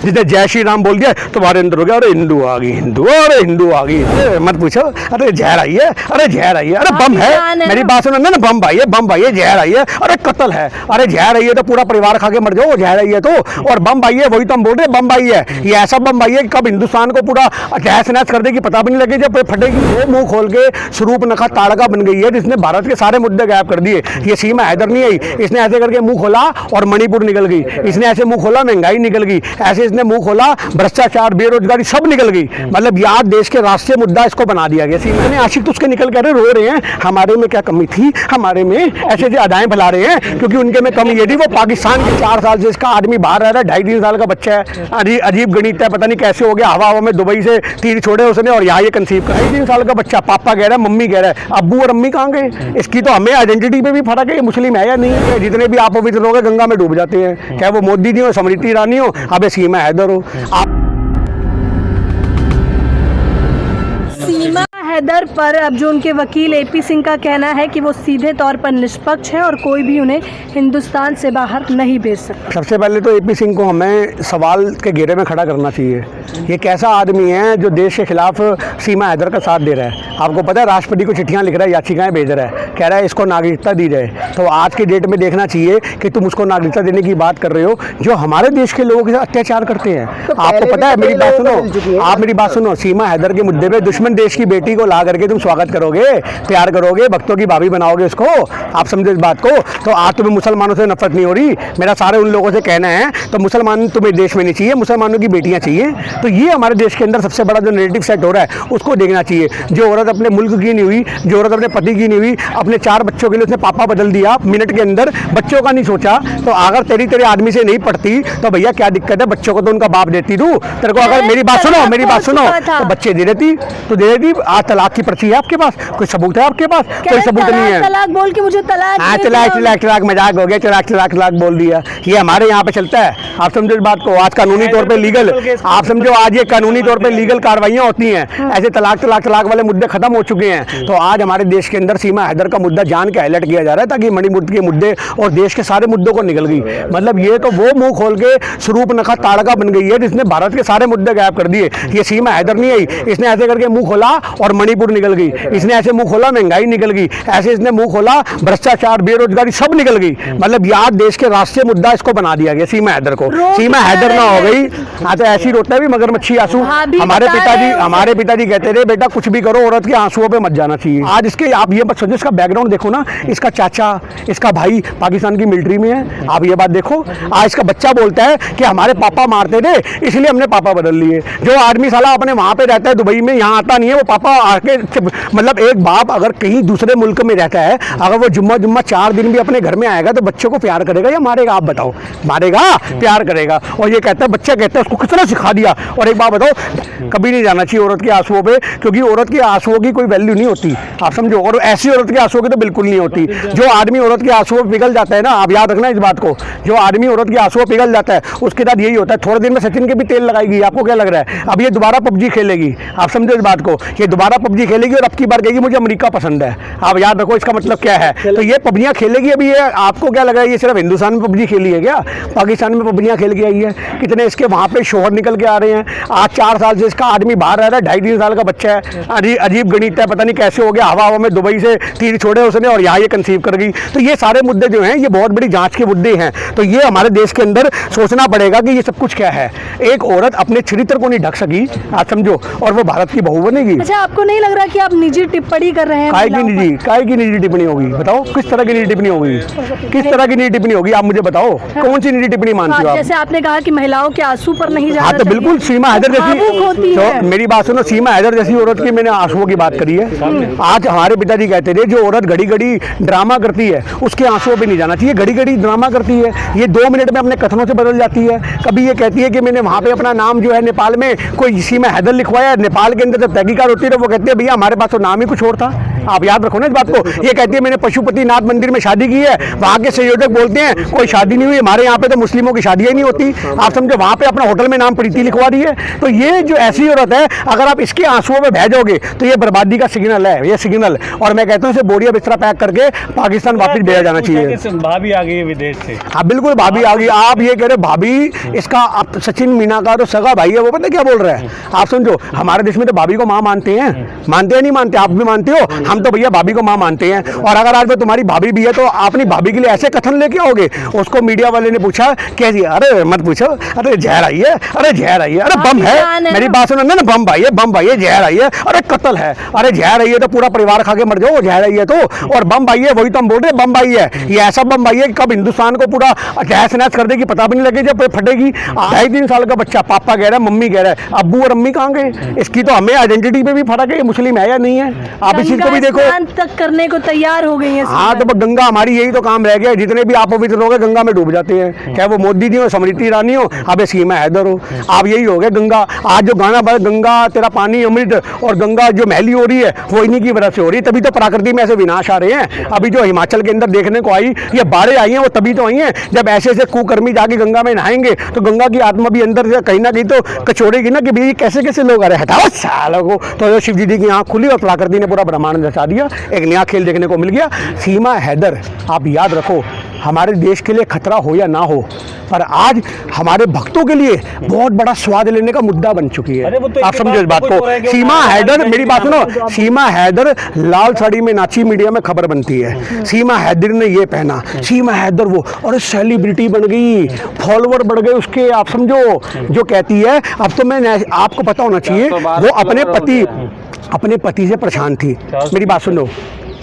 जिसने जय श्री राम बोल दिया तुम्हारे अंदर हो गया, अरे हिंदू आ गई, हिंदू, अरे हिंदू आ गई। मत पूछो, अरे जहर आई है, अरे जहर आई है, अरे बम है, मेरी बात सुनो ना, बम भाई है, बम भाई है, जहर आई है, अरे कत्ल है, अरे जहर आई है तो पूरा परिवार खा के मर जाओ, जहर आई है तो, और बम भाई है, वही तो हम बोल रहे हैं, बम भाई है, ये ऐसा बम भाई है कि कब हिंदुस्तान को पूरा तहस नहस कर देगी पता भी नहीं लगे, जब फटेगी। वो मुंह खोल के शूर्पणखा ताड़का बन गई है, जिसने भारत के सारे मुद्दे गायब कर दिए। ये सीमा हैदर नहीं आई, इसने ऐसे करके मुंह खोला और मणिपुर निकल गई, इसने ऐसे मुंह खोला महंगाई निकल गई, ऐसे इसने मुंह खोला भ्रष्टाचार बेरोजगारी सब निकल गई। मतलब याद देश के राष्ट्रीय मुद्दा इसको बना दिया गया। सीमा ने आशिक तो उसके निकल कर रो रहे हैं, हमारे में क्या कमी थी, हमारे में ऐसे अदाएं फैला रहे हैं, क्योंकि उनके में कमी ये थी, वो पाकिस्तान के 4 साल से इसका आदमी बाहर रह रहा है, 2.5-3 साल का बच्चा है, अजीब गणित है, पता नहीं कैसे हो गया, हवा में दुबई से तीर छोड़े उसने और यहाँ ये कंसीव कर, 2.5-3 साल का बच्चा, पापा कह रहा है, मम्मी कह रहा है, अब्बू और अम्मी कहाँ गए। इसकी तो हमें आइडेंटिटी पे भी फर्क है, ये मुस्लिम है या नहीं है। जितने भी आप पवित्र लोग गंगा में डूब जाते हैं, चाहे वो मोदी जी हो, स्मृति ईरानी हो, अब सीमा हैदर हो। सीमा हैदर पर अब जो उनके वकील एपी सिंह का कहना है कि वो सीधे तौर पर निष्पक्ष है और कोई भी उन्हें हिंदुस्तान से बाहर नहीं भेज सकता। सबसे पहले तो एपी सिंह को हमें सवाल के घेरे में खड़ा करना चाहिए। ये कैसा आदमी है जो देश के खिलाफ सीमा हैदर का साथ दे रहा है। आपको पता है राष्ट्रपति को चिट्ठियां लिख रहा है, याचिकाएं भेज रहा है, कह रहा है इसको नागरिकता दी जाए। तो आज की डेट में देखना चाहिए कि तुम उसको नागरिकता देने की बात कर रहे हो जो हमारे देश के लोगों के साथ अत्याचार करते हैं। तो आपको पता है, मेरी बात सुनो, आप मेरी बात सुनो, सीमा हैदर के मुद्दे पे दुश्मन देश की बेटी को ला करके तुम स्वागत करोगे, प्यार करोगे, भक्तों की भाभी बनाओगे उसको, आप समझो इस बात को। तो आज तुम्हें मुसलमानों से नफरत नहीं हो रही। मेरा सारे उन लोगों से कहना है, तो मुसलमान तुम्हें देश में नहीं चाहिए, मुसलमानों की बेटियां चाहिए। तो ये हमारे देश के अंदर सबसे बड़ा जो नेगेटिव सेट हो रहा है उसको देखना चाहिए। जो औरत अपने मुल्क की नहीं हुई, जो औरत अपने पति की नहीं हुई, अपने 4 बच्चों के लिए उसने पापा बदल दिया मिनट के अंदर, बच्चों का नहीं सोचा। तो अगर तेरे आदमी से नहीं पढ़ती तो भैया क्या दिक्कत है, बच्चों को तो उनका बाप देती तू। तेरे को अगर मेरी बात सुनो, मेरी बात सुनो, तो बच्चे दे देती, तो दे देती। आज तलाक की पर्ची है आपके पास, कोई सबूत है आपके पास? कोई सबूत नहीं है। तलाक बोल के मुझे तलाक मजाक हो गया, तलाक बोल दिया। ये हमारे यहाँ पे चलता है, आप समझो इस बात को। आज कानूनी तौर पे लीगल, आप समझो आज ये कानूनी तौर पे लीगल कार्रवाइयाँ होती हैं। ऐसे तलाक वाले मुद्दे खत्म हो चुके हैं। तो आज हमारे देश के अंदर सीमा हैदर का मुद्दा जान के हाईलाइट किया जा रहा है ताकि मणिपुर के मुद्दे और देश के सारे मुद्दों को निकल गई। मतलब ये तो वो मुंह खोल के शूर्पणखा ताड़का बन गई है जिसने भारत के सारे मुद्दे गायब कर दिए। ये सीमा हैदर नहीं आई, इसने ऐसे करके मुंह खोला और मणिपुर निकल गई, इसने ऐसे मुंह खोला महंगाई निकल गई, ऐसे इसने मुंह खोला भ्रष्टाचार बेरोजगारी सब निकल गई। मतलब याद देश के राष्ट्रीय मुद्दा इसको बना दिया गया सीमा हैदर को। सीमा हैदर ना हो गई, हाँ तो ऐसी रोता है भी मगरमच्छी आंसू। हमारे पिताजी कहते रहे बेटा कुछ भी करो औरत के आंसुओं पे मत जाना चाहिए। आज इसके आप ये बात सोचो, इसका बैकग्राउंड देखो ना, इसका चाचा इसका भाई पाकिस्तान की मिलिट्री में है। आप ये बात देखो, आज इसका बच्चा बोलता है कि हमारे पापा मारते थे इसलिए हमने पापा बदल लिए। जो आदमी साला अपने वहां पे रहता है दुबई में, यहाँ आता नहीं है, वो पापा आके मतलब एक बाप अगर कहीं दूसरे मुल्क में रहता है, अगर वो जुम्मा 4 दिन भी अपने घर में आएगा तो बच्चों को प्यार करेगा या मारेगा? आप बताओ, मारेगा? प्यार करेगा। और ये कहता है, बच्चा कहता है उसको कितना सिखा दिया। और एक बात बताओ, कभी नहीं जाना चाहिए औरत के आंसुओं पे, क्योंकि औरत के आंसुओं की कोई वैल्यू नहीं होती, आप समझो। और ऐसी औरत के आंसुओं की तो बिल्कुल नहीं होती। जो आदमी औरत के आंसुओं पे पिघल जाता है ना, आप याद रखना इस बात को, जो आदमी औरत के आंसुओं पे पिघल जाता है उसके साथ यही होता है। थोड़े दिन में सचिन के भी तेल लगाएगी। आपको क्या लग रहा है? अब ये दोबारा पबजी खेलेगी, आप समझो इस बात को। ये दोबारा पबजी खेलेगी और अब की बार कहेगी मुझे अमेरिका पसंद है। आप याद रखो इसका मतलब क्या है। तो ये पबजियां खेलेगी। अभी ये आपको क्या लग रहा है ये सिर्फ हिंदुस्तान में पबजी खेली है क्या? पाकिस्तान में पबजियां खेल के आई है। कितने इसके वहाँ पे शोहर निकल के आ रहे हैं। आज 4 साल से इसका आदमी बाहर रह रहा है, 2.5-3 साल का बच्चा है, अजीब गणित है, पता नहीं कैसे हो गया, हवा में दुबई से तीर छोड़े उसने और यहाँ ये कंसीव कर गई। तो ये सारे मुद्दे जो हैं ये बहुत बड़ी जांच के मुद्दे हैं। तो ये हमारे देश के अंदर सोचना पड़ेगा कि ये सब कुछ क्या है। एक औरत अपने चरित्र को नहीं ढक सकी, आप समझो, और वो भारत की बहू बनेगी। अच्छा, आपको नहीं लग रहा कि आप निजी टिप्पणी कर रहे हैं? काय की निजी टिप्पणी होगी? बताओ किस तरह की निजी टिप्पणी होगी? किस तरह की निजी टिप्पणी होगी? आप मुझे बताओ कौन सी निजी टिप्पणी मानती हो आप? जैसे आपने कहा कि महिलाओं के आंसू पर नहीं जाना चाहिए। तो बिल्कुल सीमा हैदर जैसी, तो मेरी बात सुनो, सीमा हैदर जैसी औरत की मैंने आंसुओं की बात करी है। आज हमारे पिताजी कहते थे जो औरत घड़ी घड़ी ड्रामा करती है उसके आंसुओं पे नहीं जाना चाहिए। घड़ी घड़ी ड्रामा करती है, ये 2 मिनट में अपने कथनों से बदल जाती है। कभी ये कहती है कि मैंने वहाँ पे अपना नाम जो है नेपाल में कोई सीमा हैदर लिखवाया, नेपाल के अंदर जब तहकीकात होती है तो वो कहते हैं भैया हमारे पास तो नाम ही कुछ और था। आप याद रखो ना इस बात को। ये कहती है मैंने पशुपतिनाथ मंदिर में शादी की है, वहाँ के संयोजक बोलते हैं कोई शादी नहीं हुई, हमारे यहाँ पे तो मुस्लिमों की शादियाँ नहीं होती। आप समझो, वहाँ पे अपना होटल में नाम प्रीति लिखवा दी है। तो ये जो ऐसी औरत है, अगर आप इसके आंसुओं में बह जाओगे तो ये बर्बादी का सिग्नल है, ये सिग्नल। और मैं कहता हूँ इसे बोरिया बिस्तरा पैक करके पाकिस्तान वापस भेजा जाना चाहिए। भाभी आ गई है विदेश से। हाँ बिल्कुल, भाभी आ गई। आप ये कह रहे भाभी, इसका सचिन मीना का तो सगा भाई है, वो पता क्या बोल रहा है। आप समझो, हमारे देश में तो भाभी को माँ मानते हैं, मानते हैं नहीं मानते? आप भी मानते हो, हम तो भैया भाभी को माँ मानते हैं। और अगर आज में तुम्हारी भाभी भी है तो अपनी भाभी के लिए ऐसे कथन लेके आओगे। उसको मीडिया वाले ने पूछा कैसी, अरे मत पूछो, अरे जहर आई है, अरे जहर आई है, अरे बम है, मेरी बात सुनो ना, बम भाई है, बम भाई है, जहर आई है, अरे कत्ल है, अरे जहर आई है तो पूरा परिवार खा के मर जाओ, जहर आई है तो। और बम भाई है, वही तो हम बोल रहे हैं, बम भाई है। ये ऐसा बम भाई है कि कब हिंदुस्तान को पूरा तहस नहस कर देगी पता भी नहीं लगे, जब फटेगी। 2.5-3 साल का बच्चा, पापा कह रहा है, मम्मी कह रहा है, अब्बू और अम्मी कहाँ गए? इसकी तो हमें आइडेंटिटी पे भी फर्क है, ये मुस्लिम है या नहीं है। आप इस चीज को भी देखो, तक करने को तैयार हो गई है। हाँ तो गंगा हमारी यही तो काम रह गया, जितने भी आप पवित्र लोग गंगा में डूब जाते हैं, चाहे वो मोदी जी हो, स्मृति ईरानी हो, अब सीमा हैदर हो, आप यही हो गए गंगा। आज जो गाना बजा, गंगा तेरा पानी अमृत, और गंगा जो मैली हो रही है वो इन्हीं की वजह से हो रही है। तभी तो प्रकृति में ऐसे विनाश आ रहे हैं। अभी जो हिमाचल के अंदर देखने को आई ये बाढ़ें आई हैं, वो तभी तो आई हैं जब ऐसे ऐसे कुकर्मी जाके गंगा में नहाएंगे तो गंगा की आत्मा भी अंदर से कहीं ना कहीं तो कचोड़ेगी ना कि भाई कैसे कैसे लोग आ रहे हैं, हटाओ सालों को। तो शिव जी की आँख खुली और प्रकृति ने पूरा ब्रह्मांड दर्शा दिया, एक नया खेल देखने को मिल गया। सीमा हैदर, आप याद रखो, हमारे देश के लिए खतरा हो या ना हो, पर आज हमारे भक्तों के लिए बहुत बड़ा स्वाद लेने का मुद्दा बन चुकी है। आप समझो इस बात को। सीमा हैदर, मेरी बात सुनो, सीमा हैदर लाल साड़ी में नाची, मीडिया में खबर बनती है, सीमा हैदर ने ये पहना, सीमा हैदर वो, और सेलिब्रिटी बन गई, फॉलोवर बढ़ गए उसके। आप समझो, जो कहती है, अब तो मैं, आपको पता होना चाहिए, वो अपने पति से परेशान थी। मेरी बात सुनो,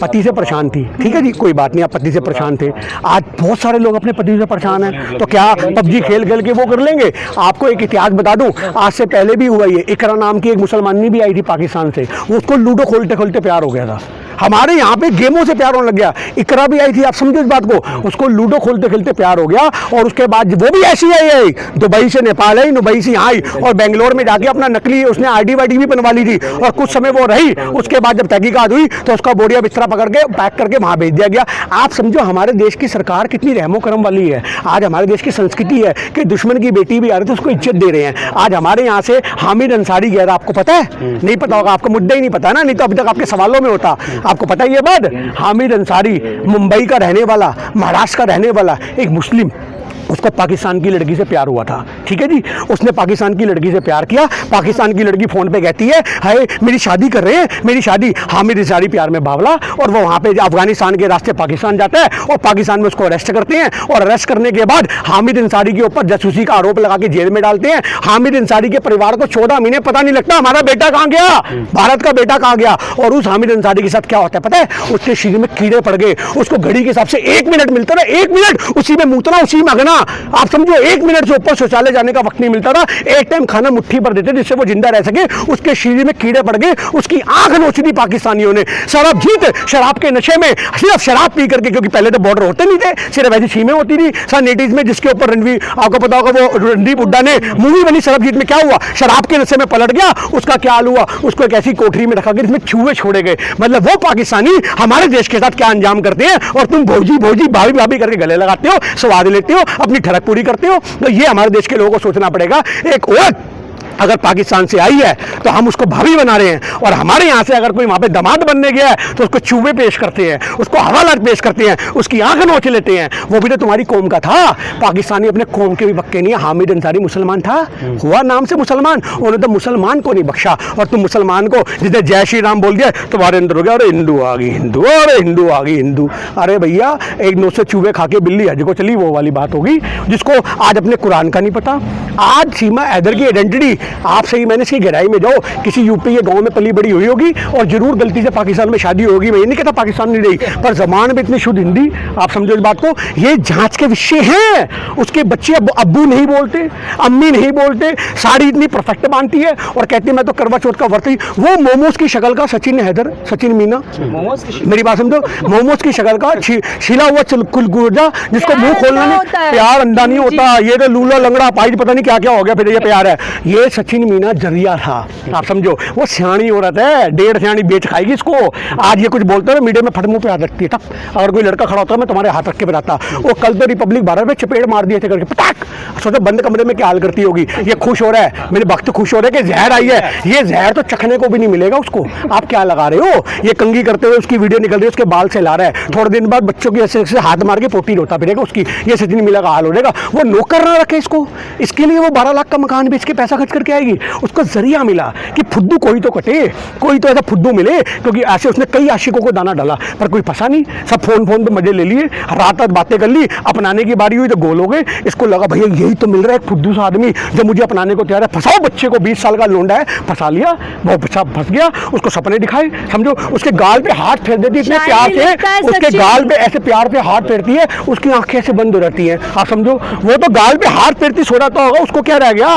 पति से परेशान थी, ठीक है जी, कोई बात नहीं, आप पति से परेशान थे। आज बहुत सारे लोग अपने पति से परेशान हैं, तो क्या पबजी खेल खेल के वो कर लेंगे? आपको एक इतिहास बता दूं, आज से पहले भी हुआ ये, इकरा नाम की एक मुसलमानी भी आई थी पाकिस्तान से, उसको लूडो खोलते खोलते प्यार हो गया था। हमारे यहाँ पे गेमों से प्यार होने लग गया। इकरा भी आई थी, आप समझो इस बात को, उसको लूडो खोलते खेलते प्यार हो गया, और उसके बाद वो भी ऐसी आई, दुबई से नेपाल आई, दुबई से यहाँ आई, और बेंगलोर में जाके अपना नकली उसने आईडी वाईडी भी बनवा ली थी, और कुछ समय वो रही। उसके बाद जब तहकीकात हुई तो उसका बोरिया बिस्तरा पकड़ के पैक करके वहाँ भेज दिया गया। आप समझो हमारे देश की सरकार कितनी रहमो करम वाली है। आज हमारे देश की संस्कृति है कि दुश्मन की बेटी भी आ रही तो उसको इज्जत दे रहे हैं। आज हमारे यहाँ से हामिद अंसारी गया, आपको पता है? नहीं पता होगा, आपको मुद्दा ही नहीं पता ना, नहीं तो अभी तक आपके सवालों में होता। आपको पता है ये बात? हामिद अंसारी मुंबई का रहने वाला, महाराष्ट्र का रहने वाला एक मुस्लिम, उसको पाकिस्तान की लड़की से प्यार हुआ था, ठीक है जी। उसने पाकिस्तान की लड़की से प्यार किया, पाकिस्तान की लड़की फ़ोन पे कहती है, हाय मेरी शादी कर रहे हैं, मेरी शादी। हामिद अंसारी प्यार में बावला, और वो वहाँ पे अफगानिस्तान के रास्ते पाकिस्तान जाता है, और पाकिस्तान में उसको अरेस्ट करते हैं, और अरेस्ट करने के बाद हामिद अंसारी के ऊपर जासूसी का आरोप लगा के जेल में डालते हैं। हामिद अंसारी के परिवार को 14 महीने पता नहीं लगता हमारा बेटा कहाँ गया, भारत का बेटा कहाँ गया। और उस हामिद अंसारी के साथ क्या होता है पता है? उसके शरीर में कीड़े पड़ गए, उसको घड़ी के हिसाब से 1 मिनट मिलता था, 1 मिनट उसी में मुतना, उसी में अगना। आप समझो 1 मिनट से ऊपर शौचालय जाने का वक्त नहीं मिलता था। एक टाइम खाना मुट्ठी पर देते जिससे वो जिंदा रह सके। उसके शरीर में कीड़े पड़ गए, उसकी आंख नोच दी पाकिस्तानियों ने। शराब जीत, शराब के नशे में, सिर्फ शराब पी करके, क्योंकि पहले तो बॉर्डर होते नहीं थे, सिर्फ ऐसी सीमें होती थी सन 80s में, जिसके ऊपर रणवीर, आपको पता होगा वो रणदीप हुड्डा ने मूवी बनी शराब जीत में, क्या हुआ? शराब के नशे में पलट गया, उसका क्या हाल हुआ? उसको एक ऐसी कोठरी में रखा गया जिसमें चूहे छोड़े गए। मतलब वो पाकिस्तानी हमारे देश के साथ क्या अंजाम करते हैं, और तुम भौजी भौजी भाभी भाभी करके गले लगाते हो, स्वाद लेते हो, अपनी ठड़क पूरी करते हो। तो ये हमारे देश के लोगों को सोचना पड़ेगा। एक औरत अगर पाकिस्तान से आई है तो हम उसको भाभी बना रहे हैं, और हमारे यहाँ से अगर कोई वहाँ पे दामाद बनने गया है तो उसको चूहे पेश करते हैं, उसको हवालात पेश करते हैं, उसकी आंख नोच लेते हैं। वो भी तो तुम्हारी कौम का था। पाकिस्तानी अपने कौम के भी पक्के नहीं है। हामिद अंसारी मुसलमान था, हुआ नाम से मुसलमान, उन्होंने तो मुसलमान को नहीं बख्शा। और तुम मुसलमान को जिसने जय श्री राम बोल दिया तुम्हारे अंदर हो गया, अरे हिंदू आ गई हिंदू, अरे हिंदू आ गई हिंदू। अरे भैया, एक नोट से चूहे खा के बिल्ली हज को चली, वो वाली बात होगी, जिसको आज अपने कुरान का नहीं पता। आज सीमा हैदर की आइडेंटिटी आप सही, मैंने इसकी गहराई में जाओ, किसी यूपी के गांव में पली बड़ी हुई होगी और जरूर गलती से पाकिस्तान में शादी होगी। मैं ये नहीं कहता पाकिस्तान नहीं रही, पर जबान में इतनी शुद्ध हिंदी, आप समझो इस बात को। ये जांच के विषय हैं। उसके बच्चे अब्बू नहीं बोलते, अम्मी नहीं बोलते, साड़ी इतनी परफेक्ट बांधती है और कहती है मैं तो करवा चौथ का व्रत ही। वो मोमोज की शक्ल का सचिन हैदर, सचिन मीना, मेरी बात समझो, मोमोज की शक्ल का छिला हुआ कुलगुर्जा, जिसको मुंह खोलना नहीं, प्यार अंधा नहीं होता। ये तो लूला लंगड़ा पाइज पता नहीं क्या क्या हो गया, फिर ये प्यार है। ये सचिन मीना जरिया था, आप समझो। वो सियाणी औरत है, 1.5 सियाणी बेच खाएगी इसको। आज ये कुछ बोलते हो मीडिया में फट मुंह पे हाथ रखती है, तब अगर कोई लड़का खड़ा होता है मैं तुम्हारे हाथ रख के बताता। वो कल तो रिपब्लिक 12 पे चपेट मार दिए थे करके, पटाक। सोचो बंद कमरे में क्या हाल करती होगी। ये खुश हो रहा है, मेरे भक्त खुश हो रहे हैं कि जहर आई है। ये जहर तो चखने को भी नहीं मिलेगा उसको। आप क्या लगा रहे हो? ये कंघी करते हुए उसकी वीडियो निकल रही है, उसके बाल से ला रहा है। थोड़े दिन बाद बच्चों की ऐसे ऐसे हाथ मार के पोटी रोता फिरेगा उसकी। ये सचिन मीना का हाल हो जाएगा। वो नौकर ना रखे इसको, इसके लिए वो 12 लाख का मकान बेच के पैसा खर्च करके आएगी। उसको जरिया मिला कि फुद्दू कोई तो कटे, कोई तो ऐसा फुद्दू मिले, क्योंकि ऐसे उसने कई आशिकों को दाना डाला पर कोई फंसा नहीं। सब फोन पे मजे ले लिए, रात रात बातें कर ली। अपनाने की बारी हुई तो गोल हो गए। इसको लगा भैया यही तो मिल रहा है एक फुद्दू सा आदमी जो मुझे अपनाने को तैयार है। फंसाओ बच्चे को, 20 साल का लोंडा है, फंसा लिया। वो बच्चा फंस गया, उसको सपने दिखाए, समझो। उसके गाल पे हाथ फेर देती इतने प्यार से, उसके गाल पे ऐसे प्यार से हाथ फेरती है, उसकी आंखें ऐसे बंद हो जाती हैं। आप समझो, वो तो गाल पे हाथ फेरती सो रहा होगा, उसको क्या रह गया?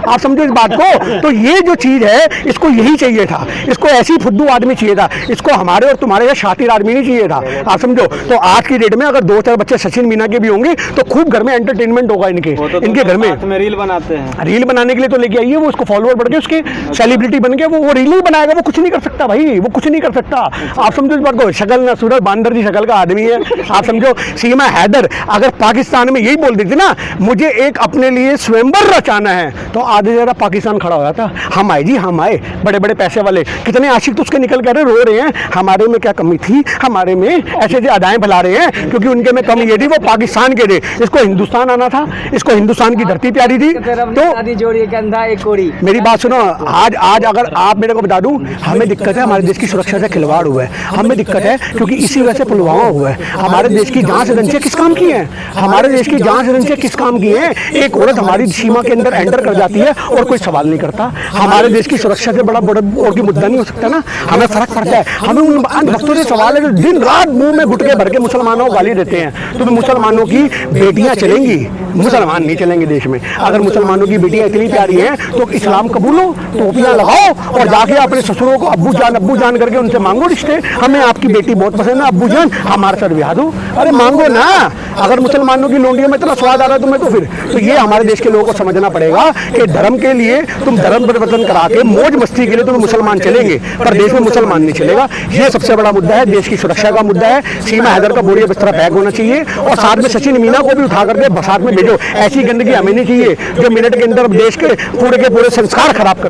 आप समझो इस बात को। तो ये जो चीज है इसको यही चाहिए था, इसको ऐसी फुद्दू आदमी चाहिए था। इसको हमारे और तुम्हारे यहाँ शातिर आदमी नहीं चाहिए था, आप समझो। तो आज की डेट में अगर 2-4 बच्चे सचिन मीना के भी होंगे तो खूब घर में एंटरटेनमेंट होगा इनके घर में रील बनाते हैं, रील बनाने के लिए तो लेके आइए। वो उसको फॉलोअर बढ़ गए, उसके सेलिब्रिटी बन गए, वो रील ही बनाएगा। वो कुछ नहीं कर सकता भाई, वो कुछ नहीं कर सकता। आप समझो इस बात को। शक्ल ना सूरत, बांदर की शक्ल का आदमी है, आप समझो। सीमा हैदर अगर पाकिस्तान में यही बोल देती ना मुझे एक अपने लिए स्वयंवर रचाना है, तो आधे जरा पाकिस्तान खड़ा हो जाता। हम आए जी, हम आए, बड़े बड़े पैसे वाले। कितने आशिक तो उसके निकल कर रो रहे हैं, हमारे में क्या कमी थी, हमारे में ऐसे जो अदाएं फैला रहे हैं, क्योंकि उनके में कमी ये थी वो पाकिस्तान के थे। इसको हिंदुस्तान आना था, इसको हिंदुस्तान की धरती प्यारी थी। तो मेरी बात सुनो, आज अगर आप मेरे को बता दूं, हमें दिक्कत है, हमारे देश की सुरक्षा से खिलवाड़ हुआ है। हमें दिक्कत है क्योंकि इसी वजह से पुलवामा हुआ है। हमारे देश की जांच एजेंसियां किस काम की हैं? हमारे देश की जांच एजेंसियां किस काम की हैं? एक औरत हमारी सीमा के अंदर एंटर कर जाती है और कोई सवाल नहीं करता। हमारे देश की सुरक्षा से बड़ा और की मुद्दा नहीं हो सकता ना। हमें फर्क पड़ता है। हमें उन भक्तों से सवाल है जो दिन रात मुंह में गुटके भर के मुसलमानों को गाली देते हैं। तो मुसलमानों की बेटियां चलेंगी, मुसलमान नहीं चलेंगे देश में। अगर मुसलमानों की बेटियां इतनी प्यारी हैं तो इस्लाम कबूलो, टोपियां लगाओ और जाके अपने ससुरों को अब्बू जान करके उनसे मांगो रिश्ते। हमें आपकी बेटी बहुत पसंद है, अब्बू जान हमारे साथ ब्याह दो। अरे मांगो ना। अगर मुसलमानों की लोंडियों में इतना स्वाद आ रहा है तुम्हें, तो फिर तो ये हमारे देश के लोगों को समझना पड़ेगा कि धर्म के लिए तुम धर्म परिवर्तन करा के मौज मस्ती के लिए तुम मुसलमान चलेंगे पर देश में मुसलमान नहीं चलेगा। ये सबसे बड़ा मुद्दा है, देश की सुरक्षा का मुद्दा है। सीमा हैदर का बोरिया बिस्तरा पैक होना चाहिए और साथ में सचिन मीना को भी उठा करके बसात में भेजो। ऐसी गंदगी हमें नहीं चाहिए जो मिनट के अंदर देश के पूरे संस्कार खराब कर